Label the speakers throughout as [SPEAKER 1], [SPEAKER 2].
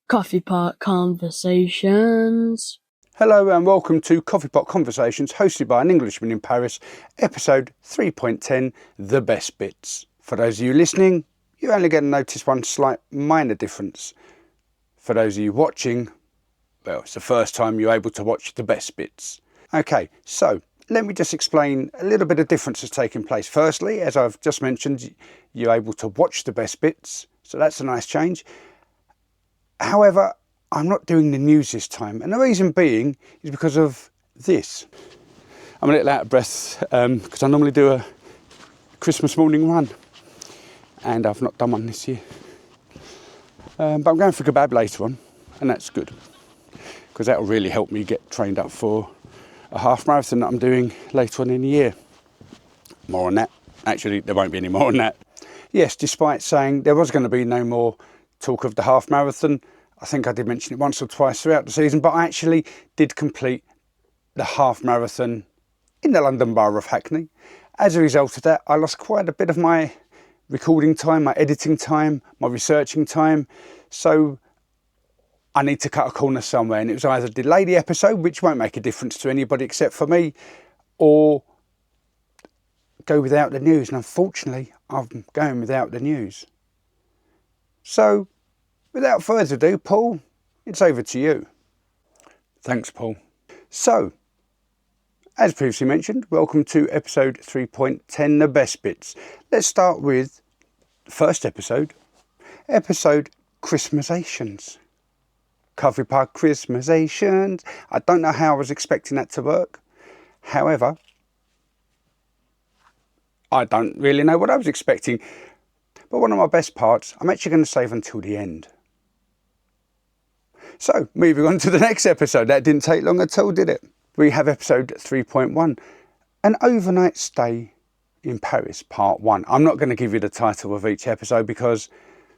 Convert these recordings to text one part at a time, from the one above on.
[SPEAKER 1] Coffee Pot Conversations.
[SPEAKER 2] Hello and welcome to Coffee Pot Conversations, hosted by an Englishman in Paris, episode 3.10, The Best Bits. For those of you listening, you're only going to notice one slight minor difference. For those of you watching, well, it's the first time you're able to watch The Best Bits. Okay, so let me just explain a little bit of difference that's taking place. Firstly, as I've just mentioned, you're able to watch The Best Bits, so that's a nice change. However, I'm not doing the news this time, and the reason being is because of this. I'm a little out of breath because I normally do a Christmas morning run, and I've not done one this year. But I'm going for kebab later on, and that's good because that will really help me get trained up for a half marathon that I'm doing later on in the year. More on that. Actually, there won't be any more on that. Yes, despite saying there was going to be no more talk of the half marathon, I think I did mention it once or twice throughout the season, but I actually did complete the half marathon in the London Borough of Hackney. As a result of that, I lost quite a bit of my recording time, my editing time, my researching time. So I need to cut a corner somewhere, and it was either delay the episode, which won't make a difference to anybody except for me, or go without the news. And unfortunately, I'm going without the news. So, without further ado, Paul, it's over to you. Thanks, Paul. So, as previously mentioned, welcome to episode 3.10, The Best Bits. Let's start with the first episode Christmasations. Coffee Pot Christmasations. I don't know how I was expecting that to work. However, I don't really know what I was expecting. But one of my best parts, I'm actually going to save until the end. So, moving on to the next episode. That didn't take long at all, did it? We have episode 3.1, An Overnight Stay in Paris, part 1. I'm not going to give you the title of each episode because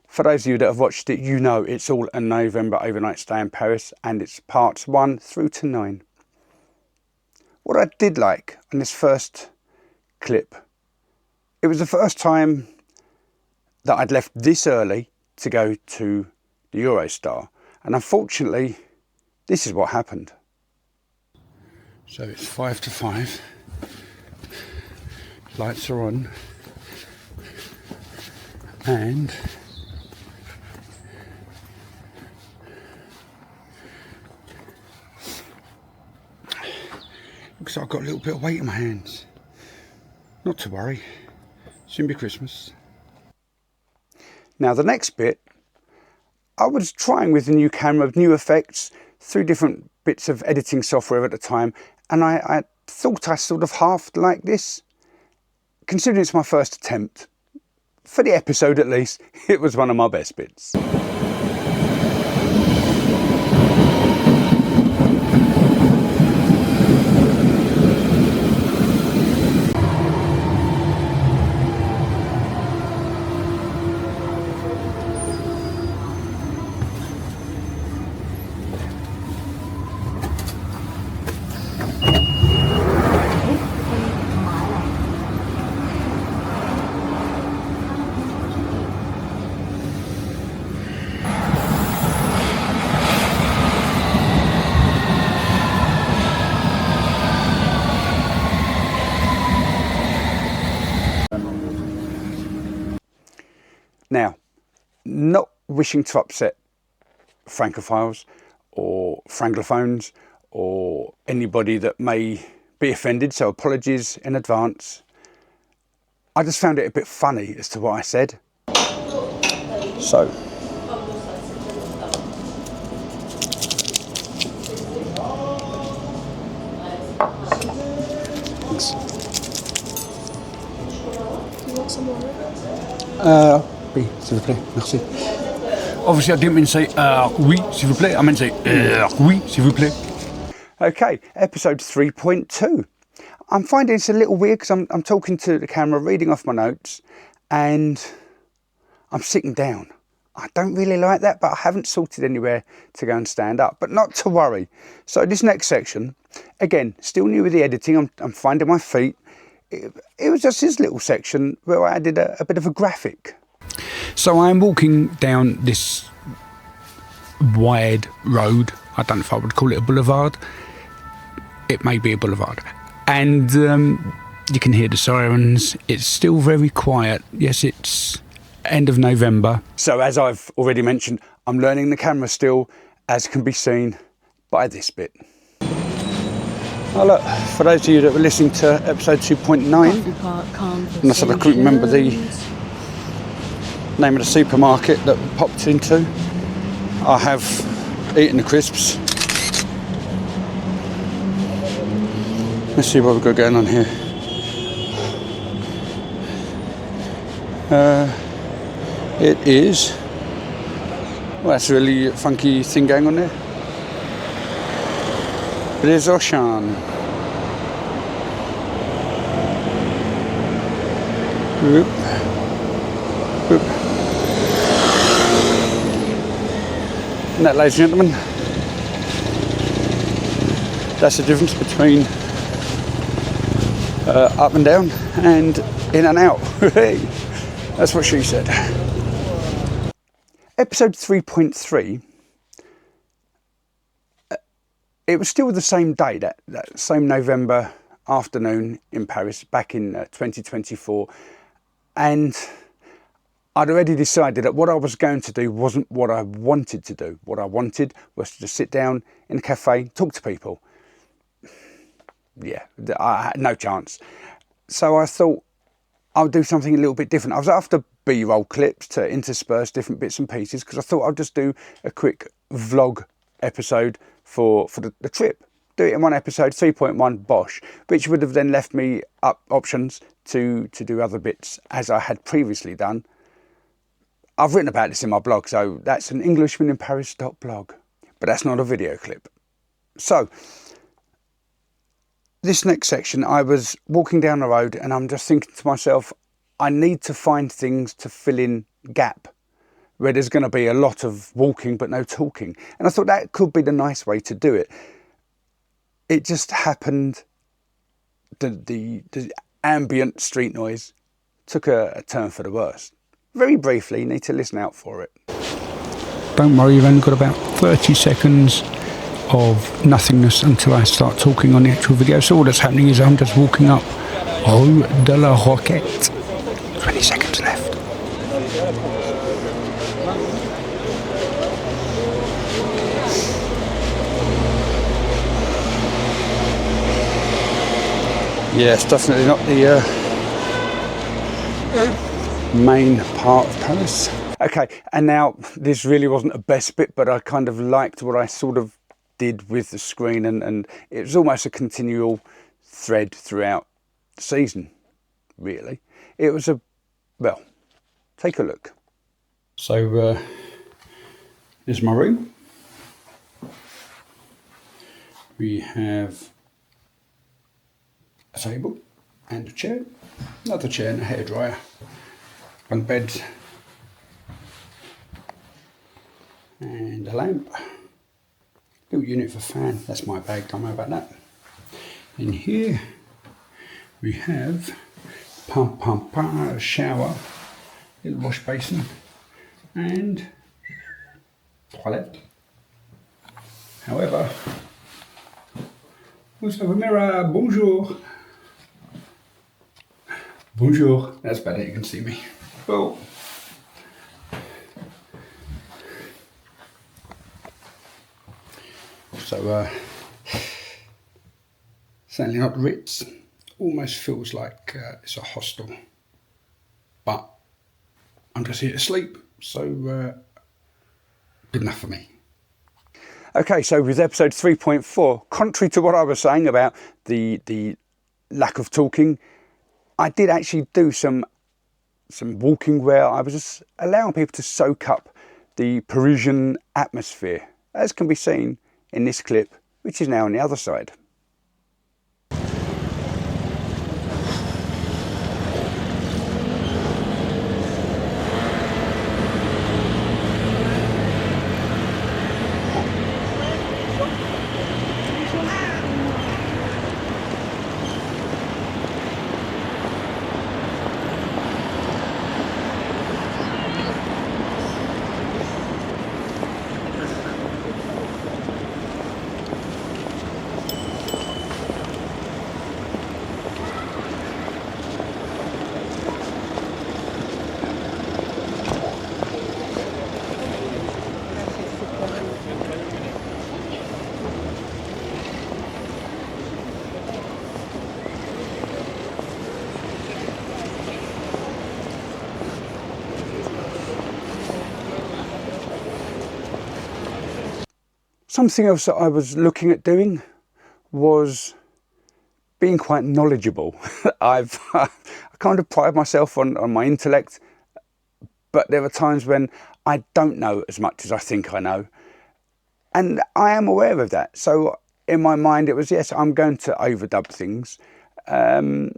[SPEAKER 2] for those of you that have watched it, you know it's all a November overnight stay in Paris, and it's parts 1 through to 9. What I did like on this first clip, it was the first time that I'd left this early to go to the Eurostar, and unfortunately this is what happened. So it's 5 to 5, lights are on, and looks like I've got a little bit of weight in my hands. Not to worry, soon be Christmas. Now the next bit, I was trying with the new camera, new effects, through different bits of editing software at the time, and I thought I sort of half like this. Considering it's my first attempt, for the episode at least, it was one of my best bits. Now, not wishing to upset Francophiles or Franglophones or anybody that may be offended, so apologies in advance. I just found it a bit funny as to what I said. So, thanks.
[SPEAKER 3] Do you want some water?
[SPEAKER 2] Oui, s'il vous plaît, merci. Obviously I didn't mean to say oui, s'il vous plaît. I meant to say oui, s'il vous plaît. Okay, episode 3.2. I'm finding it's a little weird because I'm talking to the camera, reading off my notes, and I'm sitting down. I don't really like that, but I haven't sorted anywhere to go and stand up. But not to worry. So this next section, again, still new with the editing. I'm finding my feet. It was just this little section where I added a bit of a graphic. So I'm walking down this wide road. I don't know if I would call it a boulevard. It may be a boulevard. And you can hear the sirens. It's still very quiet. Yes, it's end of November. So as I've already mentioned, I'm learning the camera still, as can be seen by this bit. Oh look, for those of you that were listening to episode 2.9, and I said I couldn't remember the name of the supermarket that we popped into, I have eaten the crisps. Let's see what we've got going on here. It is, well, that's a really funky thing going on there. It is Auchan. Whoop. Whoop. And that, ladies and gentlemen, that's the difference between up and down and in and out. That's what she said. Episode 3.3, it was still the same day, that same November afternoon in Paris back in 2024, and I'd already decided that what I was going to do wasn't what I wanted to do. What I wanted was to just sit down in a cafe, talk to people. Yeah, I had no chance. So I thought I'll do something a little bit different. I was after B-roll clips to intersperse different bits and pieces, because I thought I'd just do a quick vlog episode for the trip. Do it in one episode, 3.1 bosh, which would have then left me up options to do other bits as I had previously done. I've written about this in my blog, so that's an EnglishmanInParis.blog, but that's not a video clip. So this next section, I was walking down the road and I'm just thinking to myself, I need to find things to fill in gap where there's going to be a lot of walking but no talking. And I thought that could be the nice way to do it. It just happened, the ambient street noise took a turn for the worse. Very briefly, you need to listen out for it. Don't worry, you've only got about 30 seconds of nothingness until I start talking on the actual video. So all that's happening is I'm just walking up Rue de la Roquette. 20 seconds left. Yeah, it's definitely not the main part of Paris. Okay, and now this really wasn't the best bit, but I kind of liked what I sort of did with the screen, and it was almost a continual thread throughout the season, really. It was well, take a look. So, this is my room. We have a table and a chair, another chair and a hairdryer, bunk bed, and a lamp. Little unit for fan, that's my bag, don't worry about that. In here we have a shower, little wash basin, and toilet. However, we also have a mirror. Bonjour. Bonjour. That's better, you can see me. Oh. So, certainly not Ritz. Almost feels like it's a hostel. But I'm just here to sleep, so good enough for me. Okay, so with episode 3.4, contrary to what I was saying about the lack of talking, I did actually do some walking where I was just allowing people to soak up the Parisian atmosphere, as can be seen in this clip, which is now on the other side. Something else that I was looking at doing was being quite knowledgeable. I kind of pride myself on my intellect, but there are times when I don't know as much as I think I know. And I am aware of that. So in my mind it was, yes, I'm going to overdub things. But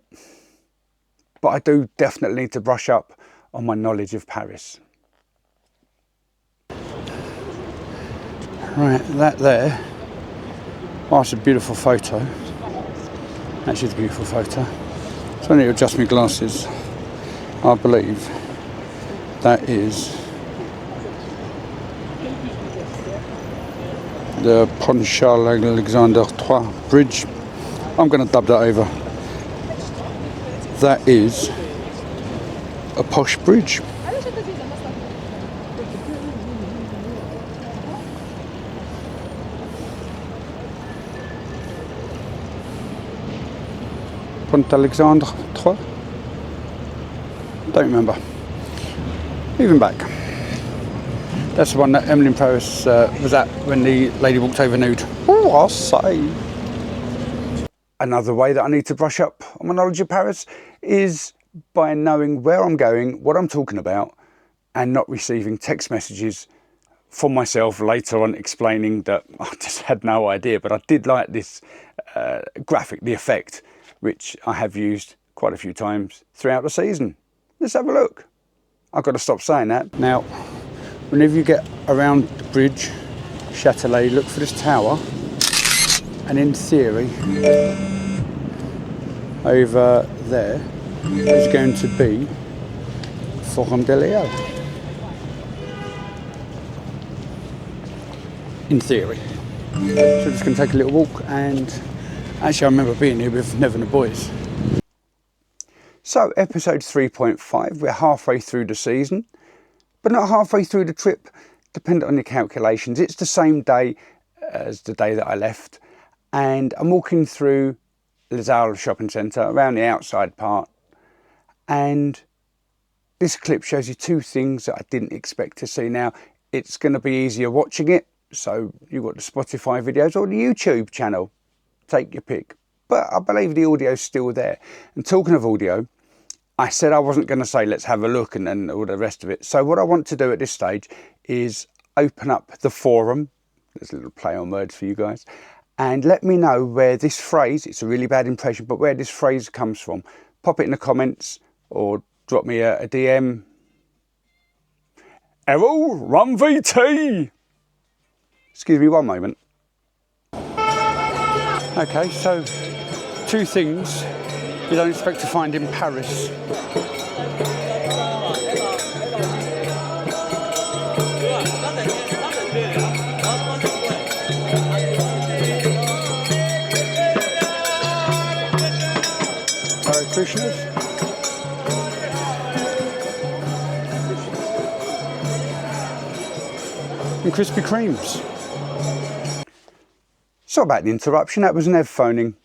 [SPEAKER 2] I do definitely need to brush up on my knowledge of Paris. Right, that there, oh, it's a beautiful photo. Actually, it's a beautiful photo. So I need to adjust my glasses. I believe that is the Pont Charles Alexandre III bridge. I'm going to dub that over. That is a posh bridge. Pont Alexandre III? Don't remember. Moving back. That's the one that Emily in Paris was at when the lady walked over nude. Oh, I'll say. Another way that I need to brush up on my knowledge of Paris is by knowing where I'm going, what I'm talking about, and not receiving text messages from myself later on explaining that I just had no idea. But I did like this graphic, the effect, which I have used quite a few times throughout the season. Let's have a look. I've got to stop saying that. Now, whenever you get around the bridge, Châtelet, look for this tower. And in theory, over there is going to be Forum de Leo. In theory. So we're just going to take a little walk, and actually I remember being here with Nev and the boys. So episode 3.5, we're halfway through the season, but not halfway through the trip, depending on your calculations. It's the same day as the day that I left, and I'm walking through Les Halles shopping centre around the outside part, and this clip shows you two things that I didn't expect to see. Now, it's going to be easier watching it, so you've got the Spotify videos or the YouTube channel, take your pick. But I believe the audio's still there. And talking of audio, I said I wasn't going to say let's have a look and all the rest of it. So what I want to do at this stage is open up the forum. There's a little play on words for you guys. And let me know where this phrase, it's a really bad impression, but where this phrase comes from. Pop it in the comments or drop me a DM. Errol, run VT! Excuse me one moment. Okay, so two things you don't expect to find in Paris. Christmas. And Krispy Kremes. Sorry about the interruption, that was Nev phoning.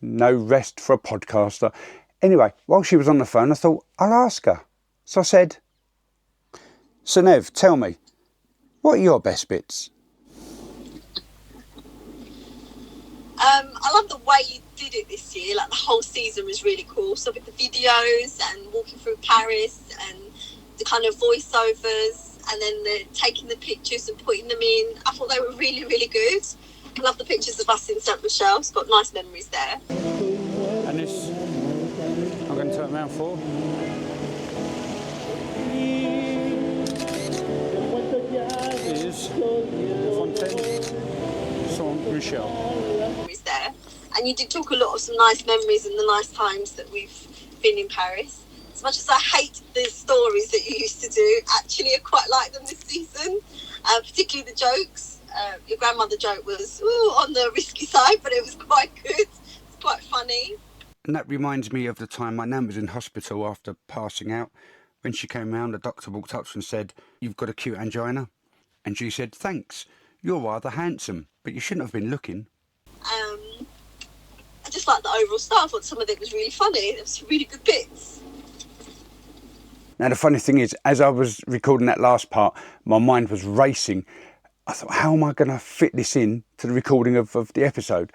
[SPEAKER 2] No rest for a podcaster. Anyway, while she was on the phone, I thought, I'll ask her. So I said, so Nev, tell me, what are your best bits?
[SPEAKER 3] I love the way you did it this year. Like, the whole season was really cool. So with the videos and walking through Paris and the kind of voiceovers and then taking the pictures and putting them in, I thought they were really, really good. I love the pictures of us in Saint Michel. It's got nice memories there.
[SPEAKER 2] And this, I'm going to turn around for. Is Fontaine Saint Michel.
[SPEAKER 3] There. And you did talk a lot of some nice memories and the nice times that we've been in Paris. As much as I hate the stories that you used to do, actually I quite like them this season, particularly the jokes. Your grandmother joke was on the risky side, but it was quite good. It's quite funny.
[SPEAKER 2] And that reminds me of the time my nan was in hospital after passing out. When she came round, the doctor walked up to her and said, "You've got acute angina." And she said, "Thanks, you're rather handsome, but you shouldn't have been looking."
[SPEAKER 3] I just like the overall style. I thought some of it was really funny. There was some really good bits.
[SPEAKER 2] Now the funny thing is, as I was recording that last part, my mind was racing I thought, how am I going to fit this in to the recording of the episode?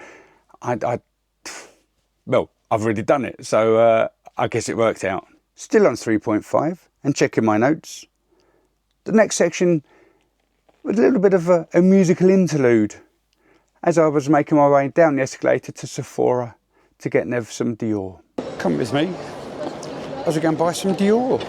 [SPEAKER 2] Well, I've already done it, so I guess it worked out. Still on 3.5 and checking my notes. The next section was a little bit of a musical interlude as I was making my way down the escalator to Sephora to get Nev some Dior. Come with me. I was going to buy some Dior.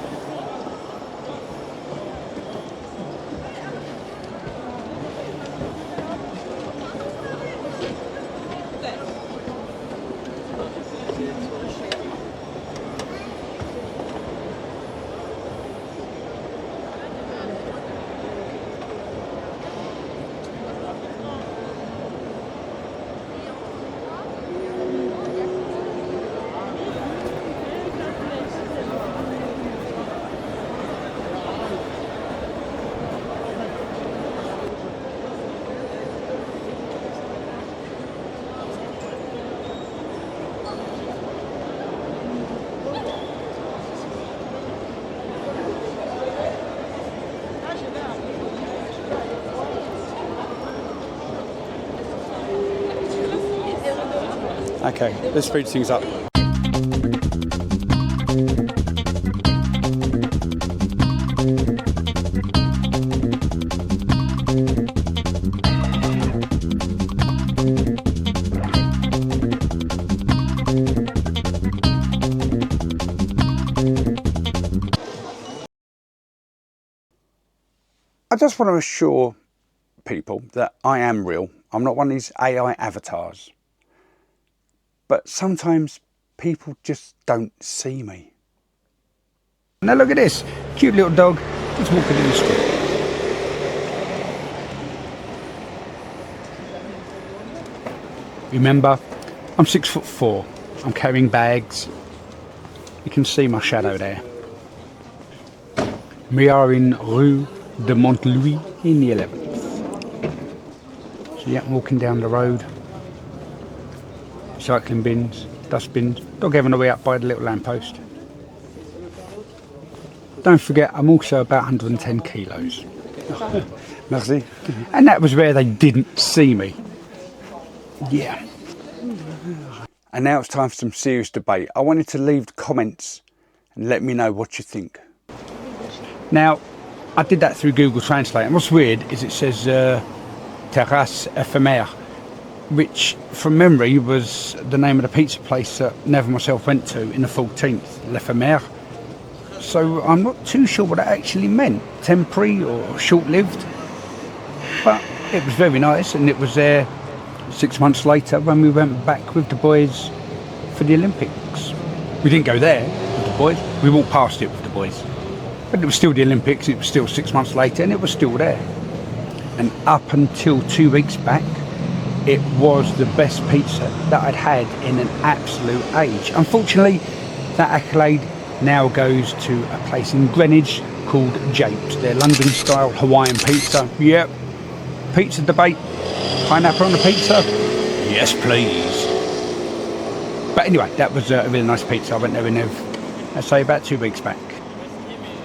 [SPEAKER 2] Okay, let's speed things up. I just want to assure people that I am real. I'm not one of these AI avatars. But sometimes people just don't see me. Now look at this, cute little dog, just walking in the street. Remember, I'm 6'4", I'm carrying bags. You can see my shadow there. We are in Rue de Montlouis in the 11th. So yeah, I'm walking down the road. Recycling bins, dustbins, dog having a way up by the little lamppost. Don't forget, I'm also about 110 kilos. Merci. And that was where they didn't see me. Yeah. And now it's time for some serious debate. I wanted to leave comments and let me know what you think. Now, I did that through Google Translate, and what's weird is it says Terrasse Éphémère, which from memory was the name of the pizza place that Nev and myself went to in the 14th, L'Éphémère. So I'm not too sure what it actually meant, temporary or short-lived, but it was very nice, and it was there 6 months later when we went back with the boys for the Olympics. We didn't go there with the boys, we walked past it with the boys, but it was still the Olympics, it was still 6 months later, and it was still there. And up until 2 weeks back, it was the best pizza that I'd had in an absolute age. Unfortunately, that accolade now goes to a place in Greenwich called Japes. Their London-style Hawaiian pizza. Yep. Pizza debate. Pineapple on the pizza? Yes, please. But anyway, that was a really nice pizza. I went there in, I'd say, about 2 weeks back.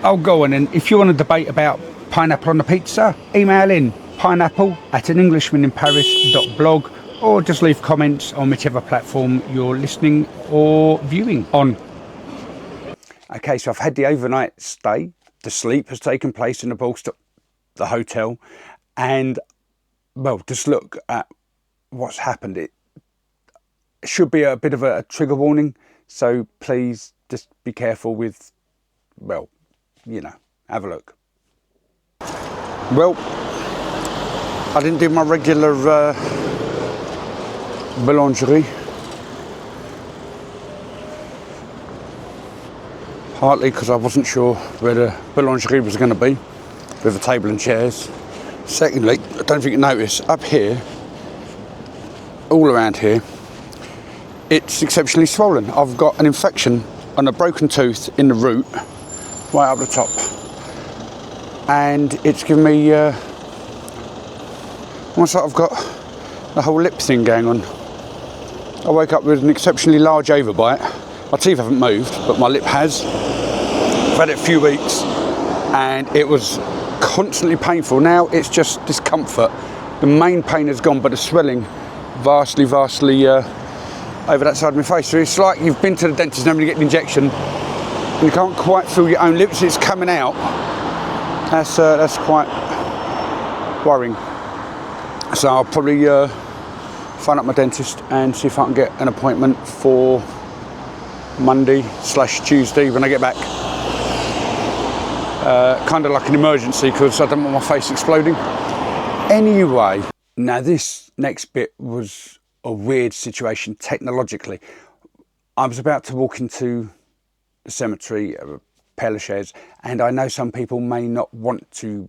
[SPEAKER 2] Oh, go on, and if you want to debate about pineapple on the pizza, email in pineapple@anenglishmaninparis.blog, or just leave comments on whichever platform you're listening or viewing on. Okay, so I've had the overnight stay. The sleep has taken place in the Ballstock, the hotel, and well, just look at what's happened. It should be a bit of a trigger warning, so please just be careful with, well, you know, have a look. Well, I didn't do my regular boulangerie. Partly because I wasn't sure where the boulangerie was going to be, with a table and chairs. Secondly, I don't think you notice, up here, all around here, it's exceptionally swollen. I've got an infection on a broken tooth in the root, right up the top. And it's given me, almost like I've got the whole lip thing going on. I woke up with an exceptionally large overbite. My teeth haven't moved, but my lip has. I've had it a few weeks, and it was constantly painful. Now it's just discomfort. The main pain has gone, but the swelling vastly over that side of my face. So it's like you've been to the dentist and you get an injection and you can't quite feel your own lips. It's coming out. That's quite worrying. So I'll probably phone up my dentist and see if I can get an appointment for Monday/Tuesday when I get back. Kind of like an emergency, because I don't want my face exploding. Anyway, now this next bit was a weird situation technologically. I was about to walk into the cemetery, Père Lachaise, and I know some people may not want to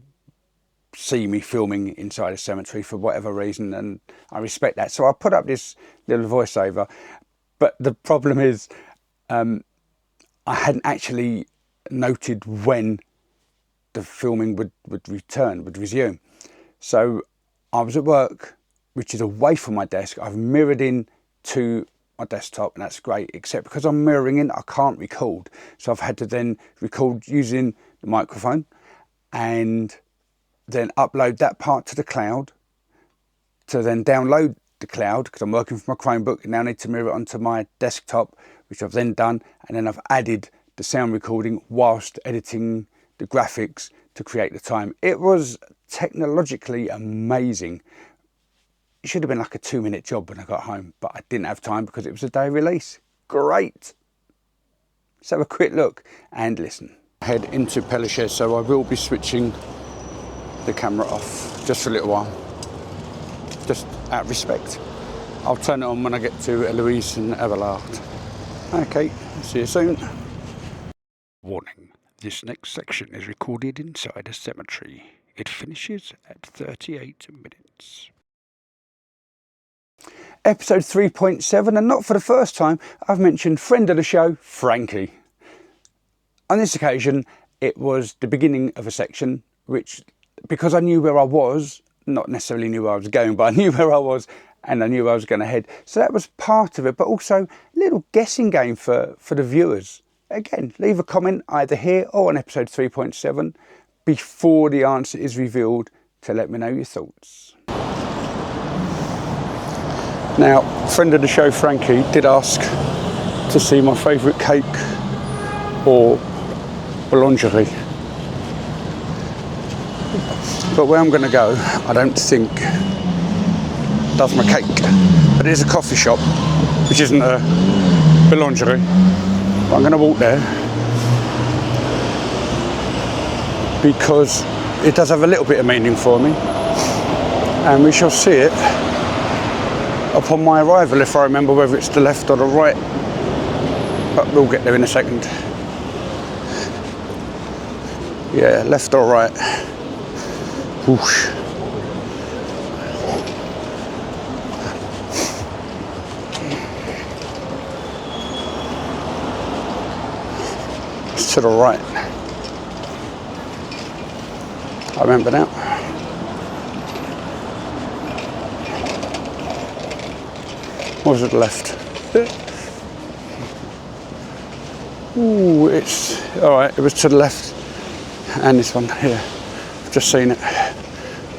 [SPEAKER 2] see me filming inside a cemetery for whatever reason, and I respect that. So I put up this little voiceover, but the problem is I hadn't actually noted when the filming would resume. So I was at work, which is away from my desk. I've mirrored in to my desktop, and that's great, except because I'm mirroring in, I can't record. So I've had to then record using the microphone and then upload that part to the cloud, to then download the cloud, because I'm working from my Chromebook and now need to mirror it onto my desktop, which I've then done, and then I've added the sound recording whilst editing the graphics to create the time. It was technologically amazing. It should have been like a 2-minute job when I got home, but I didn't have time because it was a day release. Great. Let's have a quick look and listen. Head into Père Lachaise, so I will be switching the camera off just for a little while, just out of respect. I'll turn it on when I get to Eloise and Abelard. Okay, see you soon. Warning, this next section is recorded inside a cemetery. It finishes at 38 minutes. Episode 3.7, and not for the first time, I've mentioned friend of the show, Frankie. On this occasion, it was the beginning of a section, which, because I knew where I was, not necessarily knew where I was going, but I knew where I was and I knew where I was going to head. So that was part of it, but also a little guessing game for the viewers. Again, leave a comment either here or on episode 3.7 before the answer is revealed to let me know your thoughts. Now, friend of the show Frankie did ask to see my favourite cake or boulangerie. But where I'm going to go, I don't think does my cake. But it is a coffee shop, which isn't a boulangerie. But I'm going to walk there because it does have a little bit of meaning for me. And we shall see it upon my arrival, if I remember whether it's the left or the right. But we'll get there in a second. Yeah, left or right. Whoosh. It's to the right. I remember now. What was it, left? Ooh, it's alright, it was to the left. And this one here. I've just seen it.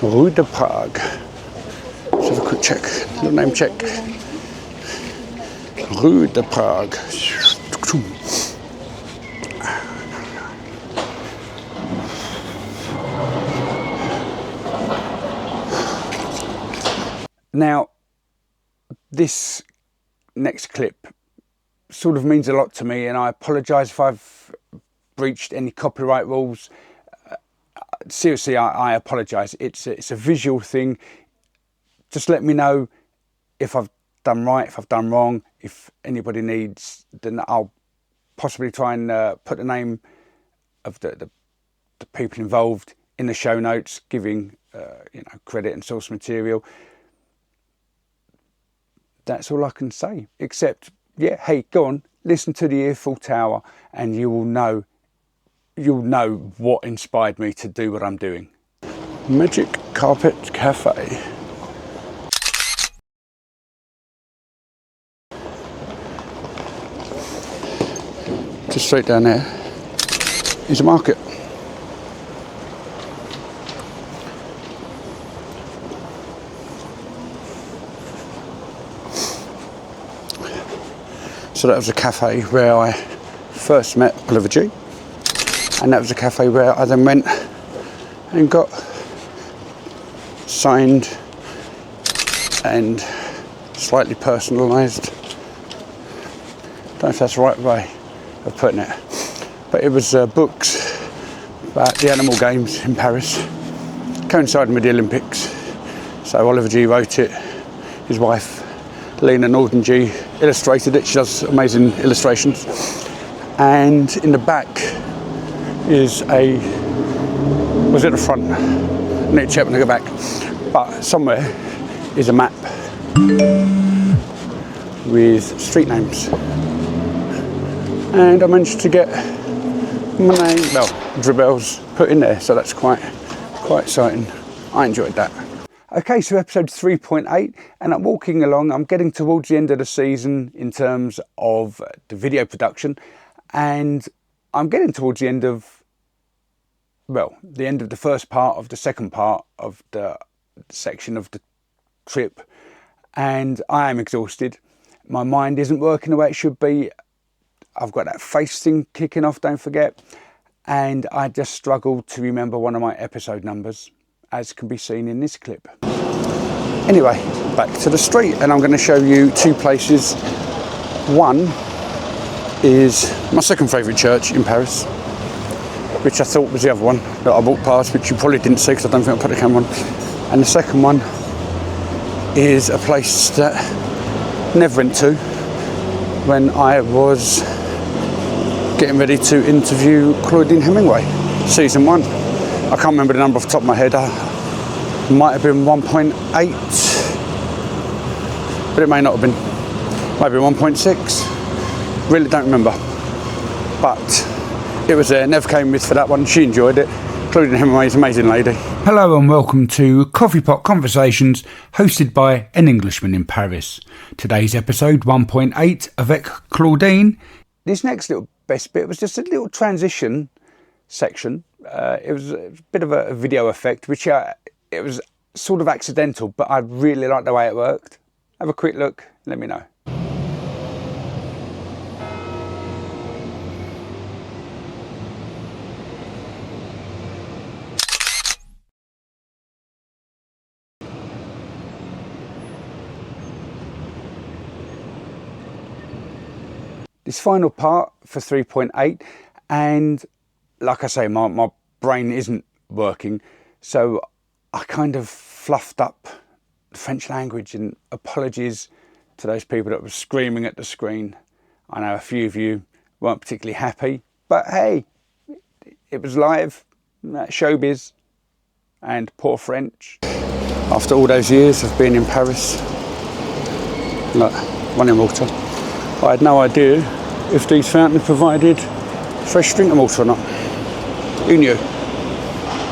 [SPEAKER 2] Rue de Prague. Let's have a quick check. Little name check. Rue de Prague. Now, this next clip sort of means a lot to me, and I apologise if I've breached any copyright rules. Seriously, I apologise. It's a visual thing. Just let me know if I've done right, if I've done wrong. If anybody needs, then I'll possibly try and put the name of the people involved in the show notes, giving credit and source material. That's all I can say, except, yeah, hey, go on, listen to the Earful Tower and you'll know what inspired me to do what I'm doing. Magic Carpet Cafe. Just straight down there is a market. So that was a cafe where I first met Oliver G, and that was a cafe where I then went and got signed and slightly personalised. Don't know if that's the right way of putting it, but it was books about the animal games in Paris, coinciding with the Olympics. So Oliver G wrote it, his wife Lena Norden G illustrated it. She does amazing illustrations, and in the back is was at the front, I need to check when I go back, but somewhere is a map with street names, and I managed to get my name, well, Dribel's put in there, so that's quite exciting. I enjoyed that. Okay, so episode 3.8, and I'm walking along. I'm getting towards the end of the season in terms of the video production, and I'm getting towards the end of, well, the end of the first part of the second part of the section of the trip, and I am exhausted. My mind isn't working the way it should be. I've got that face thing kicking off, don't forget, and I just struggled to remember one of my episode numbers, as can be seen in this clip. Anyway, back to the street, and I'm going to show you two places. One is my second favourite church in Paris, which I thought was the other one that I walked past, which you probably didn't see because I don't think I put the camera on. And the second one is a place that I never went to when I was getting ready to interview Claudine Hemingway, season 1. I can't remember the number off the top of my head. Might have been 1.8, but it may not have been. Maybe 1.6. Really don't remember. But it was there. Never came with for that one. She enjoyed it. Claudine Hemingway's an amazing lady. Hello and welcome to Coffee Pot Conversations, hosted by an Englishman in Paris. Today's episode 1.8 avec Claudine. This next little best bit was just a little transition section. It was a bit of a video effect, which it was sort of accidental, but I really liked the way it worked. Have a quick look, let me know. This final part for 3.8, and like I say, my brain isn't working, so I kind of fluffed up the French language, and apologies to those people that were screaming at the screen. I know a few of you weren't particularly happy, but hey, it was live, showbiz, and poor French. After all those years of being in Paris, like running water, I had no idea if these fountains provided fresh drinking water or not. Who knew?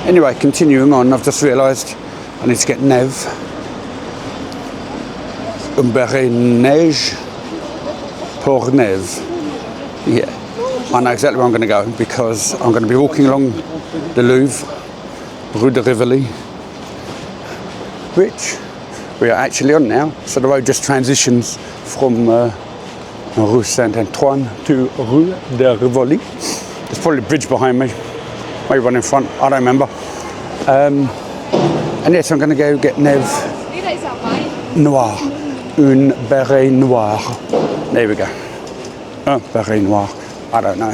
[SPEAKER 2] Anyway, continuing on, I've just realised I need to get Neve. Un béret neige pour Neve. Yeah, I know exactly where I'm going to go because I'm going to be walking along the Louvre, Rue de Rivoli, which we are actually on now. So the road just transitions from Rue Saint-Antoine to Rue de Rivoli. There's probably a bridge behind me, maybe one in front, I don't remember. And yes, I'm going to go get Neve Noir, un béret noir. There we go. Un béret noir, I don't know.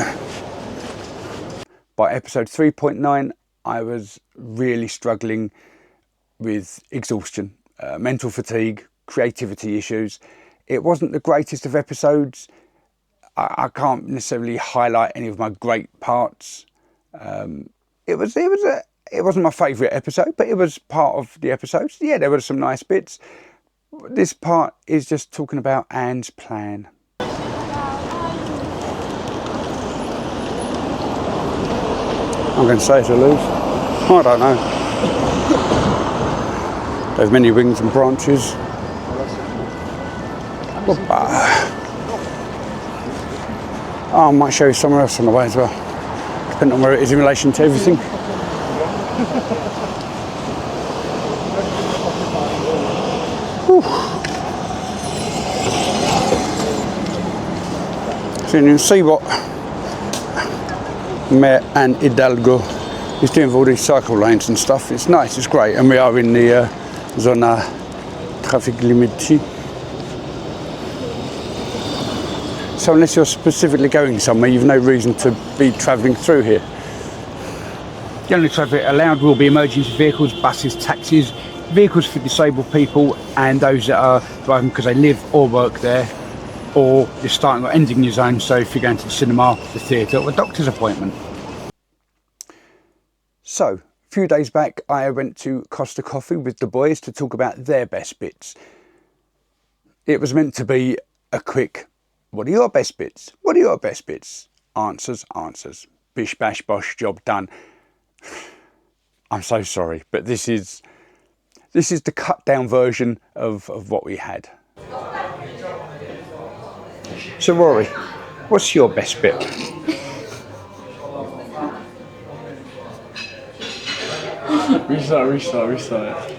[SPEAKER 2] By episode 3.9, I was really struggling with exhaustion, mental fatigue, creativity issues. It wasn't the greatest of episodes. I can't necessarily highlight any of my great parts. It wasn't my favourite episode, but it was part of the episodes. Yeah, there were some nice bits. This part is just talking about Anne's plan. I'm going to say it's a Louvre. I don't know. They have many wings and branches. I might show you somewhere else on the way as well, depending on where it is in relation to everything. So you can see what Mayor Anne Hidalgo is doing with all these cycle lanes and stuff. It's nice, it's great, and we are in the zona traffic limité. So unless you're specifically going somewhere, you've no reason to be travelling through here. The only traffic allowed will be emergency vehicles, buses, taxis, vehicles for disabled people, and those that are driving because they live or work there, or you're starting or ending your zone. So if you're going to the cinema, the theatre, or a doctor's appointment. So a few days back, I went to Costa Coffee with the boys to talk about their best bits. It was meant to be a quick, what are your best bits? What are your best bits? Answers, answers. Bish, bash, bosh, job done. I'm so sorry, but this is the cut down version of what we had. So Rory, what's your best bit?
[SPEAKER 4] Restart.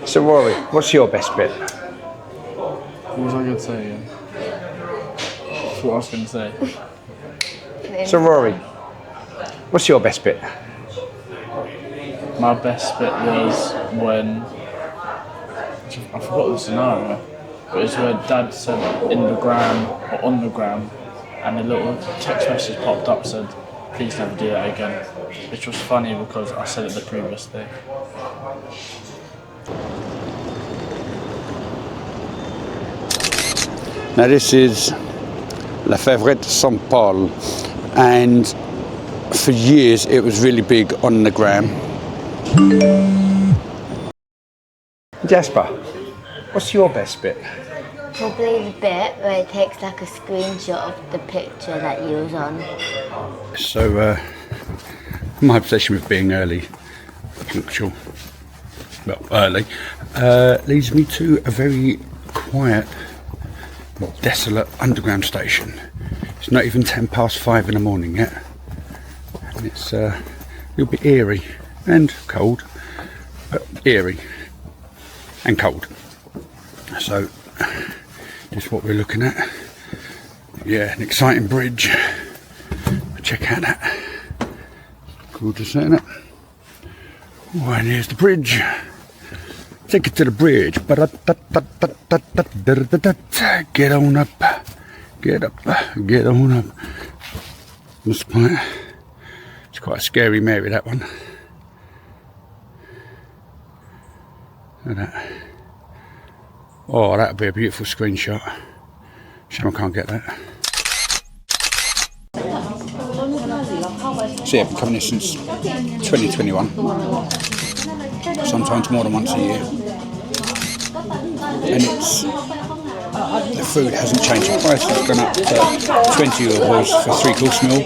[SPEAKER 2] So Rory, what's your best bit?
[SPEAKER 4] What was I going to say again? That's what I was going to say.
[SPEAKER 2] So Rory, what's your best bit?
[SPEAKER 4] My best bit was when, I forgot the scenario, but it's where Dad said in the gram or on the gram, and a little text message popped up said, please never do that again, which was funny because I said it the previous day.
[SPEAKER 2] Now this is La Fevrette Saint Paul, and for years it was really big on the gram. Jasper, what's your best bit?
[SPEAKER 5] Probably the bit where it takes like a screenshot of the picture that you was on.
[SPEAKER 2] So my obsession with being early, punctual, well early, leads me to a very quiet, desolate underground station. It's not even 5:10 in the morning yet, and it's a little bit eerie and cold, but eerie and cold. So this is what we're looking at. Yeah, an exciting bridge. Check out that. Gorgeous, isn't it? Oh, and here's the bridge. Take it to the bridge. Get on up. Get up. Get on up. It's quite a scary Mary, that one. Look at that. Oh, that'd be a beautiful screenshot. Shame I can't get that. So yeah, I've been coming here since 2021. Sometimes more than once a year. And the food hasn't changed. The price has gone up to 20 euros for 3-course meal.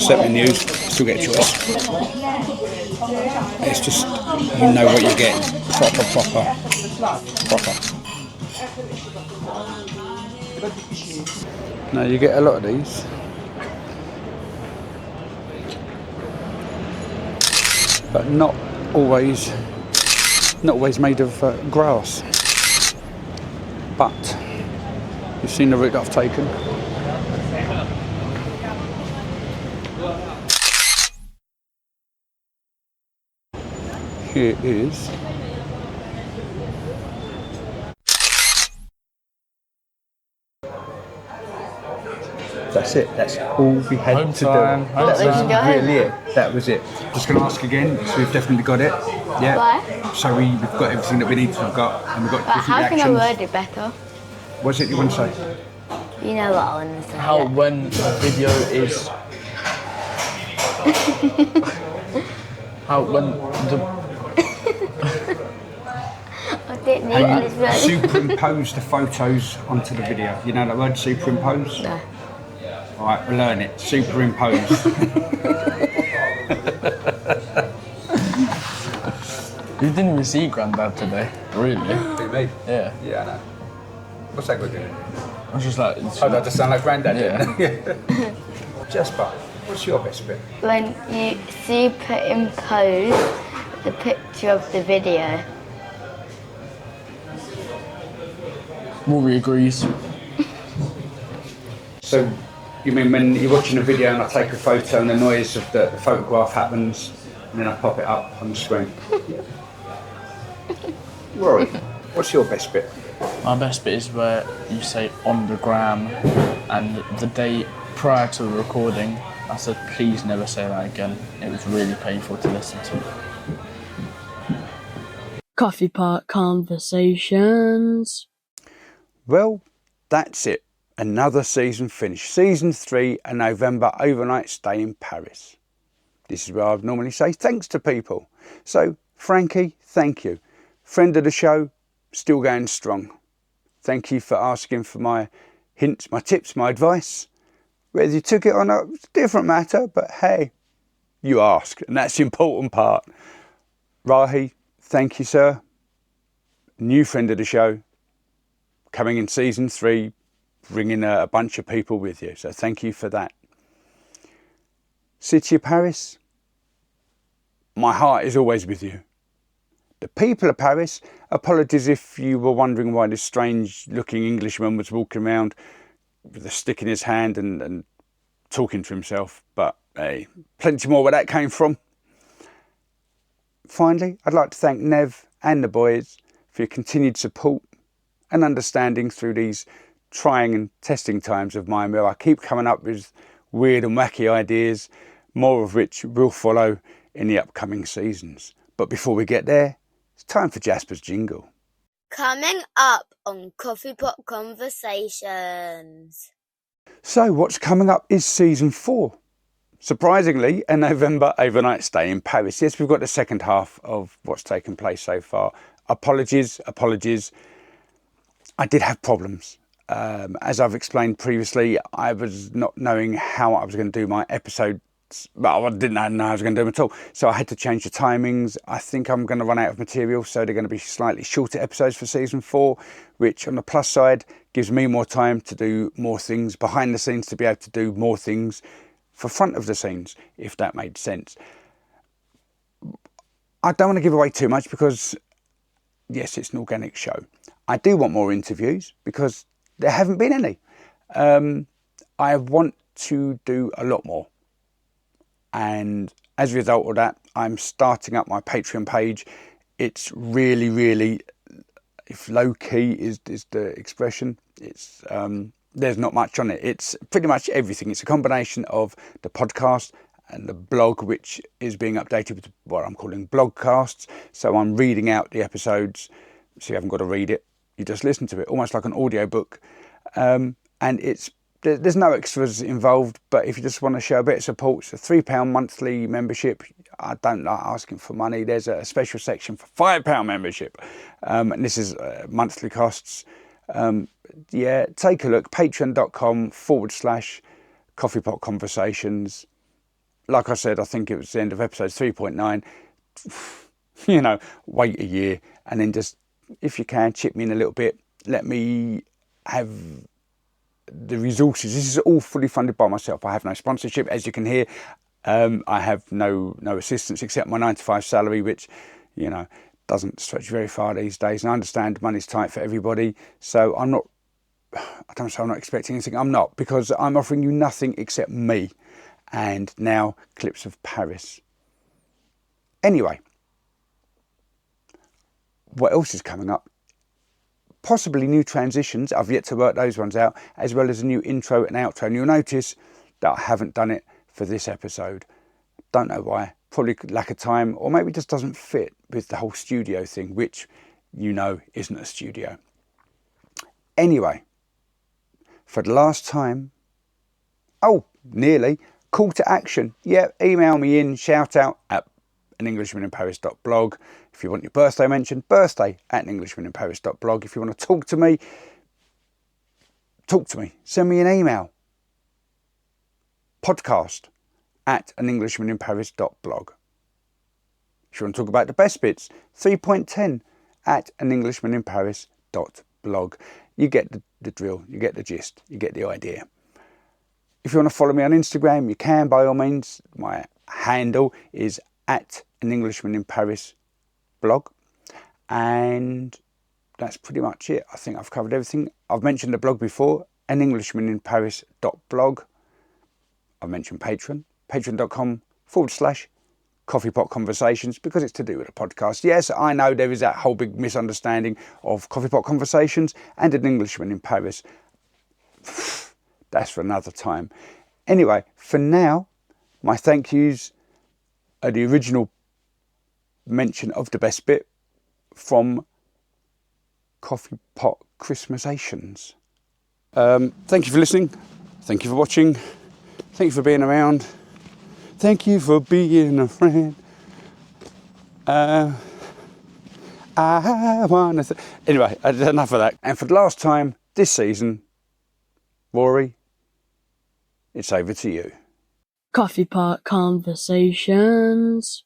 [SPEAKER 2] Set menus, still get a choice. It's just, you know what you're getting. Proper. Now you get a lot of these. But not always made of grass. But you've seen the route I've taken. Here is that's it. That's all we had
[SPEAKER 4] Home
[SPEAKER 2] to
[SPEAKER 4] time,
[SPEAKER 2] do.
[SPEAKER 4] home
[SPEAKER 2] That was
[SPEAKER 4] time.
[SPEAKER 2] really it. That was it. Just going to ask again. So we've definitely got it. Yeah.
[SPEAKER 5] Why?
[SPEAKER 2] So we've got everything that we need to have got, and we've got
[SPEAKER 5] But
[SPEAKER 2] different
[SPEAKER 5] how can I
[SPEAKER 2] reactions.
[SPEAKER 5] word it better?
[SPEAKER 2] What's it you want to say?
[SPEAKER 5] You know what I want to say.
[SPEAKER 4] How when the video is... how when the...
[SPEAKER 5] I didn't need
[SPEAKER 2] And
[SPEAKER 5] this
[SPEAKER 2] you
[SPEAKER 5] word.
[SPEAKER 2] superimpose the photos onto the video. You know that word, superimpose?
[SPEAKER 5] No.
[SPEAKER 2] All right, we'll learn it. Superimpose.
[SPEAKER 4] You didn't even see Grandad today. Really?
[SPEAKER 2] Me?
[SPEAKER 4] Yeah.
[SPEAKER 2] Yeah, I know. What's that good doing?
[SPEAKER 4] I was just like...
[SPEAKER 2] Oh, that just sound like Grandad,
[SPEAKER 4] Yeah.
[SPEAKER 2] yeah. Jasper, what's your best bit?
[SPEAKER 5] When you superimpose the picture of the video.
[SPEAKER 4] Rory agrees.
[SPEAKER 2] So, You mean when you're watching a video and I take a photo and the noise of the photograph happens and then I pop it up on the screen? Rory, what's your best bit?
[SPEAKER 4] My best bit is where you say on the gram, and the day prior to the recording, I said, please never say that again. It was really painful to listen to.
[SPEAKER 1] Coffee Pot Conversations.
[SPEAKER 2] Well, that's it. Another season finished. Season 3, a November overnight stay in Paris. This is where I would normally say thanks to people. So, Frankie, thank you. Friend of the show, still going strong. Thank you for asking for my hints, my tips, my advice. Whether you took it or not, it's a different matter, but hey, you asked, and that's the important part. Rahi, thank you, sir. New friend of the show, coming in season 3, bringing a bunch of people with you. So thank you for that. City of Paris, my heart is always with you. The people of Paris, apologies if you were wondering why this strange looking Englishman was walking around with a stick in his hand and talking to himself, but hey, plenty more where that came from. Finally, I'd like to thank Nev and the boys for your continued support and understanding through these trying and testing times of mine, where I keep coming up with weird and wacky ideas, more of which will follow in the upcoming seasons. But before we get there, it's time for Jasper's jingle.
[SPEAKER 5] Coming up on Coffee Pot Conversations.
[SPEAKER 2] So what's coming up is season 4. Surprisingly, a November overnight stay in Paris. Yes, we've got the second half of what's taken place so far. Apologies. I did have problems. As I've explained previously, I was not knowing how I was going to do my episodes. Well, I didn't know I was going to do them at all. So I had to change the timings. I think I'm going to run out of material, so they're going to be slightly shorter episodes for season 4, which on the plus side gives me more time to do more things behind the scenes, to be able to do more things for front of the scenes, if that made sense. I don't want to give away too much because, yes, it's an organic show. I do want more interviews because there haven't been any. I want to do a lot more. And as a result of that, I'm starting up my Patreon page. It's really, if low key is the expression, it's there's not much on it. It's pretty much everything. It's a combination of the podcast and the blog, which is being updated with what I'm calling blogcasts. So I'm reading out the episodes, so you haven't got to read it. You just listen to it, almost like an audio book. And there's no extras involved, but if you just want to show a bit of support, it's a £3 monthly membership. I don't like asking for money. There's a special section for £5 membership. And this is monthly costs. Yeah, take a look, patreon.com/Coffee Pot Conversations. Like I said, I think it was the end of episode 3.9. You know, wait a year and then just, if you can, chip me in a little bit. Let me have the resources. This is all fully funded by myself. I have no sponsorship, as you can hear. I have no assistance except my 9-to-5 salary, which, you know, doesn't stretch very far these days. And I understand money's tight for everybody. So I'm not expecting anything. I'm not, because I'm offering you nothing except me. And now clips of Paris. Anyway, what else is coming up? Possibly new transitions. I've yet to work those ones out, as well as a new intro and outro. And you'll notice that I haven't done it for this episode. Don't know why. Probably lack of time, or maybe it just doesn't fit with the whole studio thing, which, you know, isn't a studio. Anyway, for the last time, nearly, call to action. Yeah, email me in, shout out at anenglishmaninparis.blog. If you want your birthday mentioned, birthday@anenglishmaninparis.blog. If you want to talk to me, send me an email. podcast@anenglishmaninparis.blog. If you want to talk about the best bits, 3.10@anenglishmaninparis.blog. You get the drill, you get the gist, you get the idea. If you want to follow me on Instagram, you can, by all means. My handle is @anenglishmaninparis.blog. And that's pretty much it. I think I've covered everything. I've mentioned the blog before, anenglishmaninparis.blog. I've mentioned Patreon, patreon.com/Coffee Pot Conversations, because it's to do with a podcast. Yes, I know there is that whole big misunderstanding of Coffee Pot Conversations and An Englishman in Paris. That's for another time. Anyway, for now, my thank yous are the original mention of the best bit from Coffee Pot Christmasations. Thank you for listening. Thank you for watching. Thank you for being around. Thank you for being a friend. I wanna anyway, enough of that. And for the last time this season, Rory, it's over to you.
[SPEAKER 1] Coffee Pot Conversations.